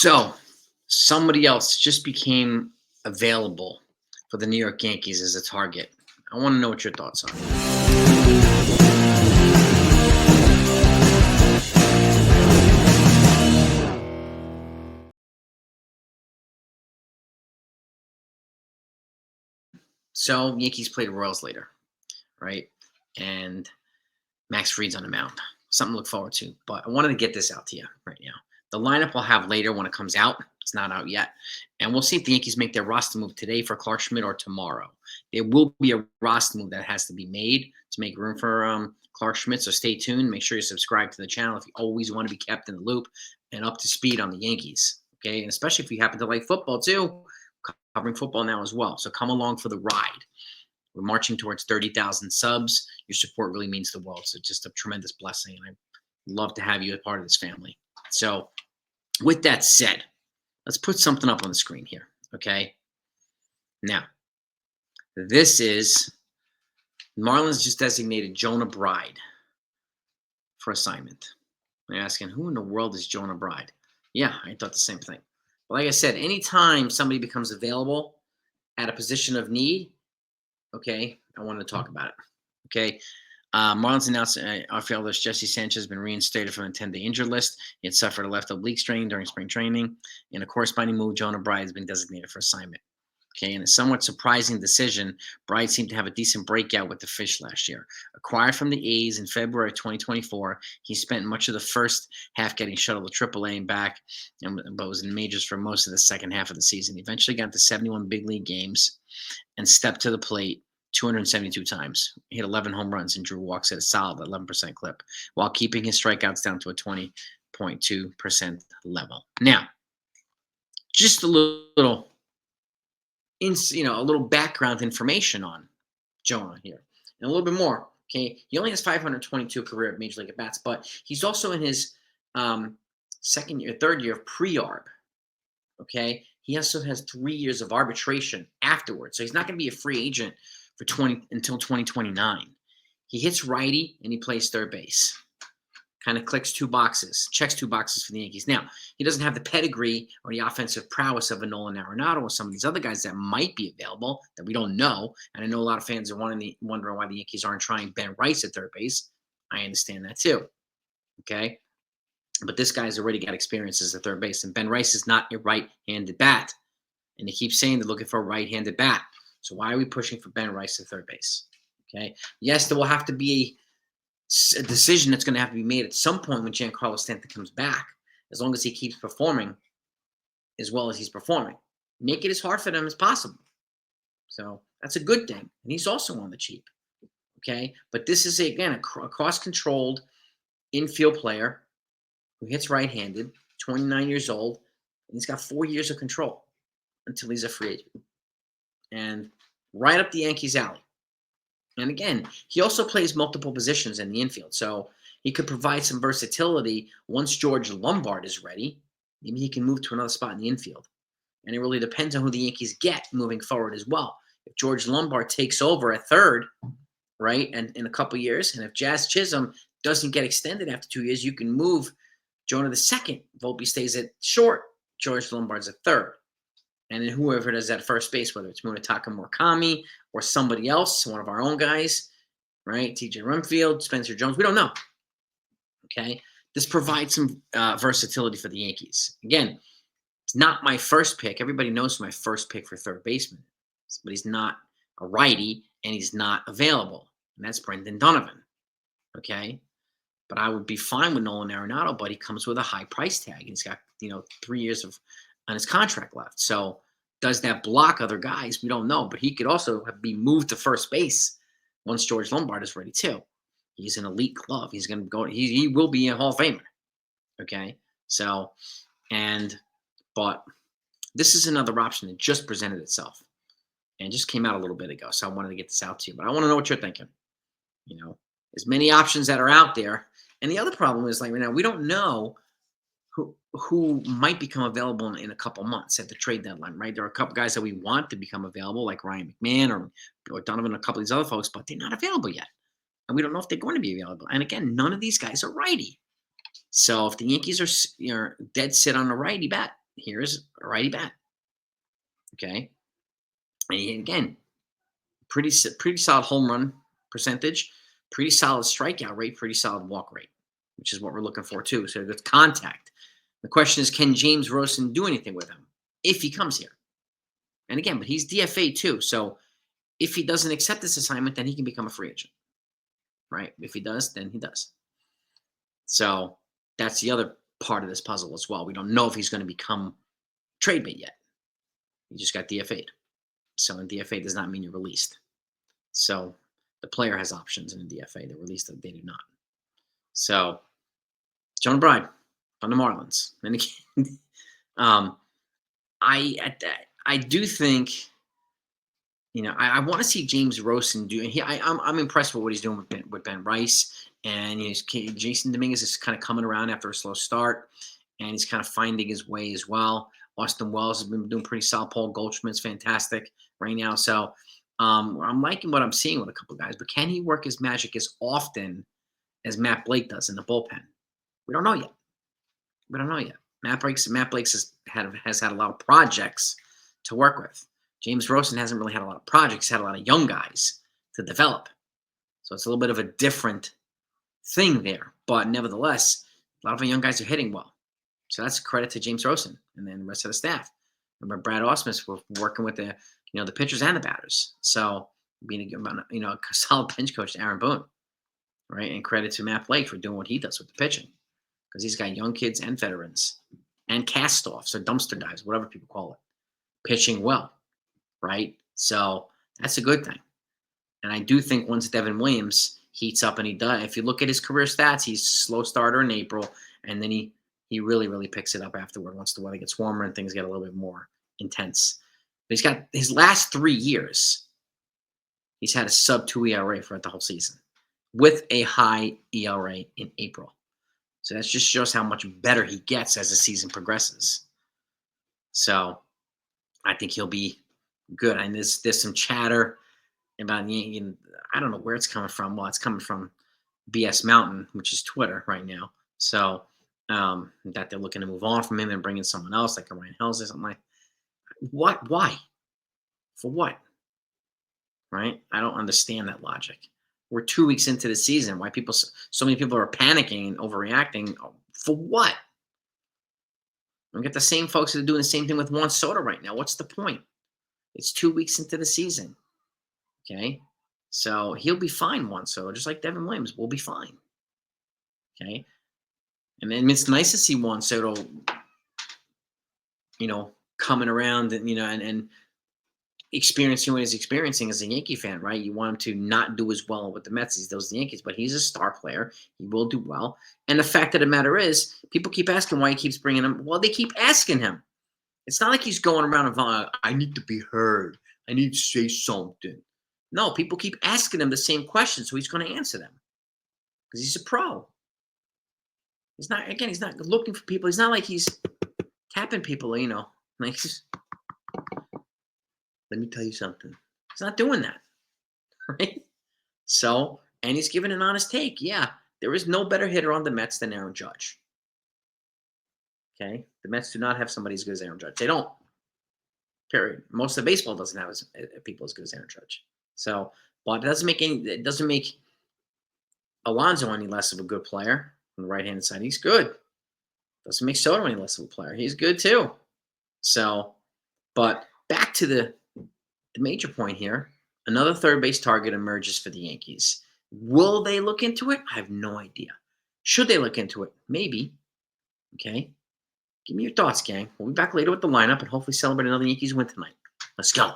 So, somebody else just became available for the New York Yankees as a target. I want to know what your thoughts are. So, Yankees played Royals later, right? And Max Fried's on the mound. Something to look forward to. But I wanted to get this out to you right now. The lineup we'll have later when it comes out. It's not out yet. And we'll see if the Yankees make their roster move today for Clark Schmidt or tomorrow. There will be a roster move that has to be made to make room for Clark Schmidt. So stay tuned. Make sure you subscribe to the channel if you always want to be kept in the loop and up to speed on the Yankees. Okay. And especially if you happen to like football too, covering football now as well. So come along for the ride. We're marching towards 30,000 subs. Your support really means the world. So just a tremendous blessing. And I'd love to have you as part of this family. So with that said, let's put something up on the screen here. Okay. Now, this is Marlins just designated Jonah Bride for assignment. You're asking, who in the world is Jonah Bride? Yeah, I thought the same thing. But like I said, anytime somebody becomes available at a position of need, okay, I want to talk about it. Okay. Marlins announced outfielders Jesse Sanchez has been reinstated from the 10-day injured list. He had suffered a left oblique strain during spring training. In a corresponding move, Jonah Bride has been designated for assignment. Okay, in a somewhat surprising decision, Bride seemed to have a decent breakout with the Fish last year. Acquired from the A's in February of 2024, he spent much of the first half getting shuttled to AAA and back, but was in majors for most of the second half of the season. He eventually got to 71 big league games and stepped to the plate 272 times. He hit 11 home runs and drew walks at a solid 11% clip, while keeping his strikeouts down to a 20.2% level. Now, just a little a little background information on Jonah here, and a little bit more. Okay, he only has 522 career Major League at bats, but he's also in his third year of pre-arb. Okay, he also has 3 years of arbitration afterwards, so he's not going to be a free agent for until 2029. He hits righty and he plays third base. Kind of checks two boxes for the Yankees. Now, he doesn't have the pedigree or the offensive prowess of a Nolan Arenado or some of these other guys that might be available that we don't know. And I know a lot of fans are wondering why the Yankees aren't trying Ben Rice at third base. I understand that too. Okay. But this guy's already got experience as a third base, and Ben Rice is not a right-handed bat. And they keep saying they're looking for a right-handed bat. So why are we pushing for Ben Rice at third base? Okay. Yes, there will have to be a decision that's going to have to be made at some point when Giancarlo Stanton comes back, as long as he keeps performing as well as he's performing. Make it as hard for them as possible. So that's a good thing. And he's also on the cheap. Okay. But this is, again, a cross-controlled infield player who hits right-handed, 29 years old, and he's got 4 years of control until he's a free agent. And right up the Yankees' alley. And again, he also plays multiple positions in the infield, so he could provide some versatility once George Lombard is ready. Maybe he can move to another spot in the infield. And it really depends on who the Yankees get moving forward as well. If George Lombard takes over at third, right, and in a couple years, and if Jazz Chisholm doesn't get extended after 2 years, you can move Jonah the second. Volpe stays at short. George Lombard's at third. And then whoever does that first base, whether it's Munetaka Murakami or somebody else, one of our own guys, right? TJ Rumfield, Spencer Jones, we don't know. Okay. This provides some versatility for the Yankees. Again, it's not my first pick. Everybody knows my first pick for third baseman, but he's not a righty and he's not available. And that's Brendan Donovan. Okay. But I would be fine with Nolan Arenado, but he comes with a high price tag. He's got, 3 years on his contract left. So does that block other guys? We don't know. But he could also be moved to first base once George Lombard is ready too. He's an elite glove. He's going to go. He will be a Hall of Famer. Okay. So, but this is another option that just presented itself and just came out a little bit ago. So I wanted to get this out to you. But I want to know what you're thinking. There's many options that are out there. And the other problem is, like, right now, we don't know who might become available in a couple months at the trade deadline, right? There are a couple guys that we want to become available, like Ryan McMahon or Donovan, a couple of these other folks, but they're not available yet. And we don't know if they're going to be available. And again, none of these guys are righty. So if the Yankees are dead set on a righty bat, Here's a righty bat. Okay, and again, pretty solid home run percentage, pretty solid strikeout rate, pretty solid walk rate, which is what we're looking for too. So it's contact. The question is, can James Rosen do anything with him if he comes here? And again, but he's DFA too. So if he doesn't accept this assignment, then he can become a free agent, right? If he does, then he does. So that's the other part of this puzzle as well. We don't know if he's going to become trade bait yet. He just got DFA'd. So in DFA does not mean you're released. So the player has options in a DFA. The released, they do not. So Jonah Bride on the Marlins. And again, I do think, I want to see James Rosen do. And I'm impressed with what he's doing with Ben Rice, and Jason Dominguez is kind of coming around after a slow start, and he's kind of finding his way as well. Austin Wells has been doing pretty solid. Paul Goldschmidt's fantastic right now. So I'm liking what I'm seeing with a couple of guys. But can he work his magic as often as Matt Blake does in the bullpen? We don't know yet. Matt Blake has had a lot of projects to work with. James Rosen hasn't really had a lot of projects. He's had a lot of young guys to develop. So it's a little bit of a different thing there. But nevertheless, a lot of our young guys are hitting well. So that's a credit to James Rosen and then the rest of the staff. Remember, Brad Ausmus was working with the pitchers and the batters. So being a solid bench coach to Aaron Boone, right? And credit to Matt Blake for doing what he does with the pitching, because he's got young kids and veterans and cast-offs or dumpster dives, whatever people call it, pitching well, right? So that's a good thing. And I do think once Devin Williams heats up, and he does, if you look at his career stats, he's a slow starter in April, and then he really, really picks it up afterward once the weather gets warmer and things get a little bit more intense. But he's got his last 3 years, he's had a sub-2 ERA throughout the whole season with a high ERA in April. So that just shows how much better he gets as the season progresses. So I think he'll be good. And there's some chatter about, I don't know where it's coming from. Well, it's coming from BS Mountain, which is Twitter right now. So that they're looking to move on from him and bring in someone else like a Ryan Helsley or something like that. What? Why? For what? Right? I don't understand that logic. We're 2 weeks into the season. Why so many people are panicking and overreacting? For what? We get the same folks that are doing the same thing with Juan Soto right now. What's the point? It's 2 weeks into the season. Okay? So he'll be fine, Juan Soto, just like Devin Williams will be fine. Okay? And then it's nice to see Juan Soto, coming around and, and experiencing what he's experiencing as a Yankee fan, right? You want him to not do as well with the Mets as he does the Yankees, but he's a star player. He will do well. And the fact of the matter is, people keep asking why he keeps bringing him. Well, they keep asking him. It's not like he's going around and I need to be heard. I need to say something. No, people keep asking him the same questions, so he's going to answer them because he's a pro. He's not looking for people. He's not like he's tapping people, like, let me tell you something. He's not doing that, right? So, and he's giving an honest take. Yeah, there is no better hitter on the Mets than Aaron Judge. Okay? The Mets do not have somebody as good as Aaron Judge. They don't. Period. Most of baseball doesn't have people as good as Aaron Judge. So, but it doesn't make Alonso any less of a good player on the right-handed side. He's good. Doesn't make Soto any less of a player. He's good too. So, but back to the major point here. Another third base target emerges for the Yankees. Will they look into it? I have no idea. Should they look into it? Maybe. Okay. Give me your thoughts, gang. We'll be back later with the lineup and hopefully celebrate another Yankees win tonight. Let's go.